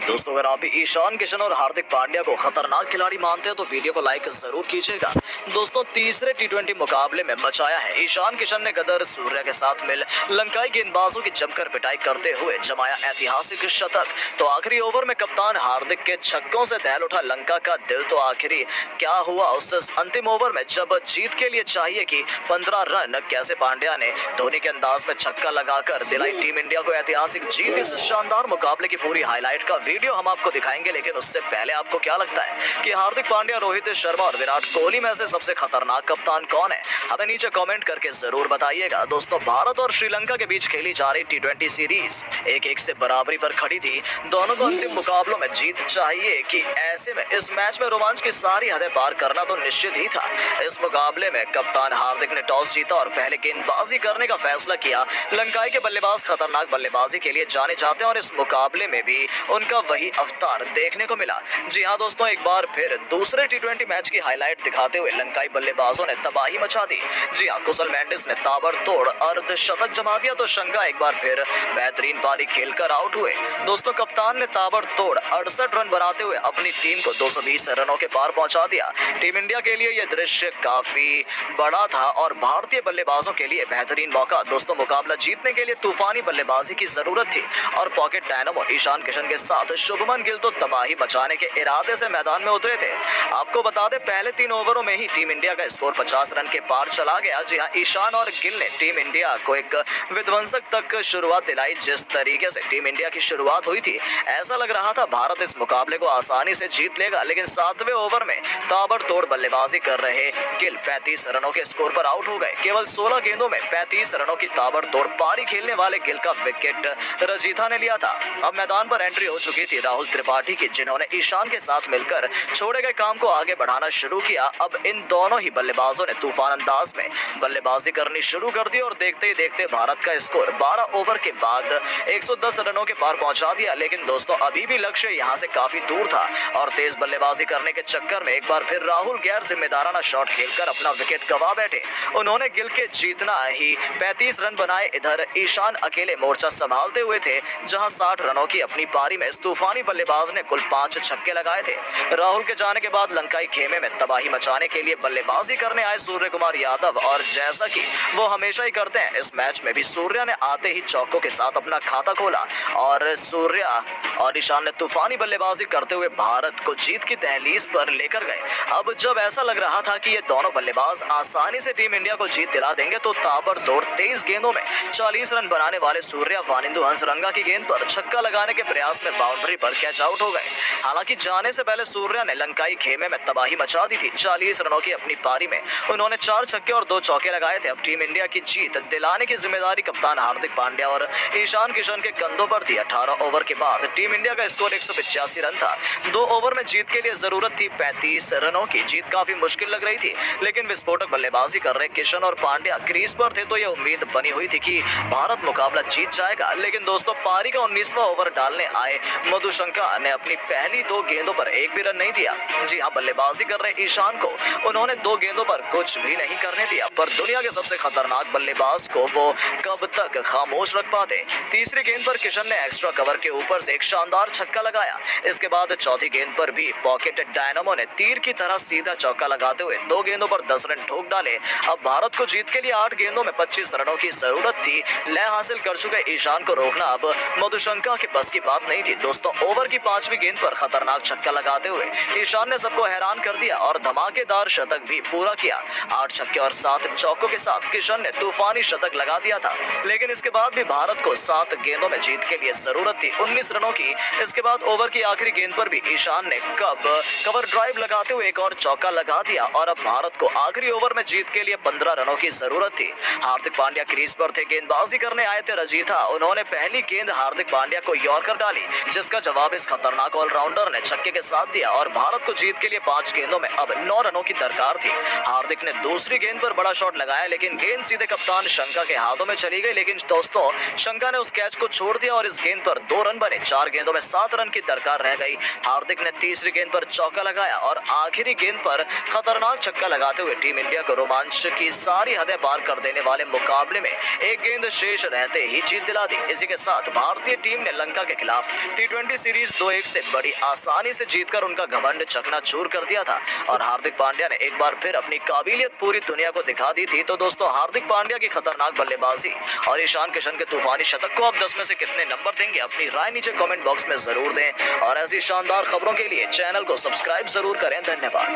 दोस्तों अगर आप भी ईशान किशन और हार्दिक पांड्या को खतरनाक खिलाड़ी मानते हैं तो वीडियो को लाइक जरूर कीजिएगा। दोस्तों तीसरे टी20 मुकाबले में मचाया है ईशान किशन ने गदर सूर्या के साथ मिल लंकाई गेंदबाजों की जमकर पिटाई करते हुए जमाया ऐतिहासिक शतक। तो आखिरी ओवर में कप्तान हार्दिक के छक्कों से दहल उठा लंका का दिल। तो आखिरी क्या हुआ उस अंतिम ओवर में जब जीत के लिए चाहिए कि 15 रन, कैसे पांड्या ने धोनी के अंदाज में छक्का लगाकर दिलाई टीम इंडिया को ऐतिहासिक जीत। इस शानदार मुकाबले की पूरी हाईलाइट का वीडियो हम आपको दिखाएंगे, लेकिन उससे पहले आपको क्या लगता है कि हार्दिक पांड्या, रोहित शर्मा और विराट कोहली में से सबसे खतरनाक कप्तान कौन है? हमें नीचे कमेंट करके जरूर बताइएगा। दोस्तों भारत और श्रीलंका के बीच खेली जा रही टी20 सीरीज 1-1 से बराबरी पर खड़ी थी। दोनों को अंतिम मुकाबलों में जीत चाहिए कि ऐसे में इस मैच में रोमांच की सारी हदें पार करना तो निश्चित ही था। इस मुकाबले में कप्तान हार्दिक ने टॉस जीता और पहले गेंदबाजी करने का फैसला किया। लंकाई के बल्लेबाज खतरनाक बल्लेबाजी के लिए जाने जाते हैं और इस मुकाबले में भी उनका वही अवतार देखने को मिला। जी हां दोस्तों, एक बार फिर दूसरे टी20 मैच की हाईलाइट दिखाते हुए लंकाई बल्लेबाजों ने तबाही मचा दी। जी हां, कुशल मेंडिस ने ताबड़तोड़ अर्धशतक जमा दिया तो शंका एक बार फिर बेहतरीन पारी खेलकर आउट हुए। दोस्तों कप्तान ने ताबड़तोड़ 68 रन बनाते हुए अपनी टीम को 220 रनों के पार पहुंचा दिया। टीम इंडिया के लिए यह दृश्य काफी बड़ा था और भारतीय बल्लेबाजों के लिए बेहतरीन मौका। दोस्तों मुकाबला जीतने के लिए तूफानी बल्लेबाजी की जरूरत थी और पॉकेट डायनामो ईशान किशन के साथ शुभमन गिल तो तबाही मचाने के इरादे से मैदान में उतरे थे। आपको बता दें पहले 3 ओवरों में ही टीम इंडिया का स्कोर 50 रन के पार चला गया। जी हां, ईशान और गिल ने टीम इंडिया को एक विध्वंसक तक शुरुआत दिलाई। जिस तरीके से टीम इंडिया की शुरुआत हुई थी ऐसा लग रहा था भारत इस मुकाबले को आसानी से जीत लेगा, लेकिन 7वें ओवर में ताबड़तोड़ बल्लेबाजी कर रहे गिल 35 रनों के स्कोर पर आउट हो गए। केवल 16 गेंदों में 35 रनों की ताबड़तोड़ पारी खेलने वाले गिल का विकेट रजीथा ने लिया था। अब मैदान पर एंट्री हो चुकी थी राहुल त्रिपाठी की, जिन्होंने ईशान के साथ मिलकर छोड़े गए काम को आगे बढ़ाना शुरू किया। अब इन दोनों ही बल्लेबाजों ने तूफान अंदाज में बल्लेबाजी करनी शुरू कर दी और देखते ही देखते भारत का स्कोर 12 ओवर के बाद 110 रनों के पार पहुंचा दिया। लेकिन दोस्तों अभी भी लक्ष्य यहां से काफी दूर था और तेज बल्लेबाजी करने के चक्कर में एक बार फिर राहुल गैर जिम्मेदाराना शॉट खेलकर अपना विकेट गंवा बैठे। उन्होंने गिल के जीतना ही 35 रन बनाए। इधर ईशान अकेले मोर्चा संभालते हुए थे, जहां 60 रनों की अपनी पारी में इस तूफानी बल्लेबाज ने कुल 5 छक्के लगाए थे। राहुल के जाने के बाद लंकाई खेमे में तबाही मचाने के लिए बल्लेबाजी करने आए सूर्य कुमार यादव, और जैसा कि वो हमेशा ही करते हैं इस मैच में भी सूर्या ने आते ही चौकों के साथ अपना खाता खोला और सूर्या और ईशान ने तूफानी बल्लेबाजी करते हुए भारत को जीत की दहलीज पर लेकर गए। अब जब ऐसा लग रहा था कि ये दोनों बल्लेबाज आसानी से टीम इंडिया को जीत दिला देंगे तो ताबड़तोड़ 23 गेंदों में 40 रन बनाने वाले सूर्या वानिंदु हंसरंगा की गेंद पर छक्का लगाने के प्रयास में बाउंड्री पर कैच आउट हो गए। हालांकि जाने से पहले सूर्या ने लंकाई खेमे में तबाही मचा दी थी। 40 रनों की अपनी पारी में उन्होंने 4 छक्के और 2 चौके लगाए थे। अब टीम इंडिया की जीत दिलाने की जिम्मेदारी कप्तान हार्दिक पांड्या और ईशान किशन के कंधों पर थी। 18 ओवर के बाद टीम इंडिया का स्कोर 185 रन था। 2 ओवर में जीत के लिए जरूरत थी 35 रनों की। जीत काफी मुश्किल लग रही थी, लेकिन विस्फोटक बल्लेबाजी कर रहे किशन और पांड्या क्रीज पर थे तो यह उम्मीद बनी हुई थी कि भारत मुकाबला जीत जाएगा। लेकिन दोस्तों पारी का 19वां ओवर डालने आए मधुशंका ने अपनी पहली 2 गेंदों पर एक भी रन नहीं दिया। जी हां, बल्लेबाजी कर रहे ईशान को उन्होंने 2 गेंदों पर कुछ भी नहीं करने दिया, पर दुनिया के सबसे खतरनाक बल्लेबाज को वो कब तक खामोश रख पाते। तीसरी गेंद पर किशन ने एक्स्ट्रा कवर के ऊपर से एक शानदार छक्का लगाया। इसके बाद चौथी गेंद पर भी पॉकेट डायनामो ने तीर की तरह सीधा चौका लगाते हुए 2 गेंदों पर 10 रन ठोक डाले। अब भारत को जीत के लिए 8 गेंदों में 25 रनों की जरूरत थी। लय हासिल कर चुके ईशान को रोकना अब मधुशंका के बस की बात नहीं थी। दोस्तों ओवर की 5वीं गेंद पर खतरनाक छक्का लगाते हुए ईशान ने सबको हैरान कर दिया और धमाकेदार शतक भी पूरा किया। 8 छक्के और 7 चौकों के साथ किशन ने तूफानी शतक लगा दिया था। लेकिन इसके बाद भी भारत को 7 गेंदों में जीत के लिए जरूरत थी 19 रनों की। इसके बाद ओवर की आखिरी गेंद पर भी ईशान ने कवर ड्राइव लगाते हुए एक और चौका लगा दिया और अब भारत को आखिरी ओवर में जीत के लिए 15 रनों की जरूरत थी। हार्दिक पांड्या क्रीज पर थे, गेंदबाजी करने आए थे रजीथा। उन्होंने पहली गेंद हार्दिक पांड्या को यॉर्कर डाली, जिसका जवाब इस खतरनाक ऑलराउंडर ने छक्के के साथ दिया और भारत को जीत के लिए 5 गेंदों में अब 9 रनों की दरकार थी। हार्दिक ने दूसरी गेंद पर बड़ा शॉट लगाया, लेकिन गेंद सीधे कप्तान शंका के हाथों में चली गई। लेकिन दोस्तों शंका ने उस कैच को छोड़ दिया और इस गेंद पर 2 रन बने। 4 गेंदों में 7 रन की दरकार रह गई। हार्दिक ने तीसरी गेंद पर चौका लगाया और आखिरी गेंद पर खतरनाक छक्का लगाते हुए टीम इंडिया को रोमांच की सारी हदें पार कर देने वाले मुकाबले में एक गेंद शेष रहते ही जीत दिला दी। इसी के साथ भारतीय टीम ने लंका के खिलाफ टी20 टी20 सीरीज 2-1 से बड़ी आसानी से जीतकर उनका घमंड चकनाचूर कर दिया था और हार्दिक पांड्या ने एक बार फिर अपनी काबिलियत पूरी दुनिया को दिखा दी थी। तो दोस्तों, हार्दिक पांड्या की खतरनाक बल्लेबाजी और ईशान किशन के तूफानी शतक को आप 10 में से कितने नंबर देंगे? अपनी राय नीचे कमेंट बॉक्स में जरूर दें और ऐसी शानदार खबरों के लिए चैनल को सब्सक्राइब जरूर करें। धन्यवाद।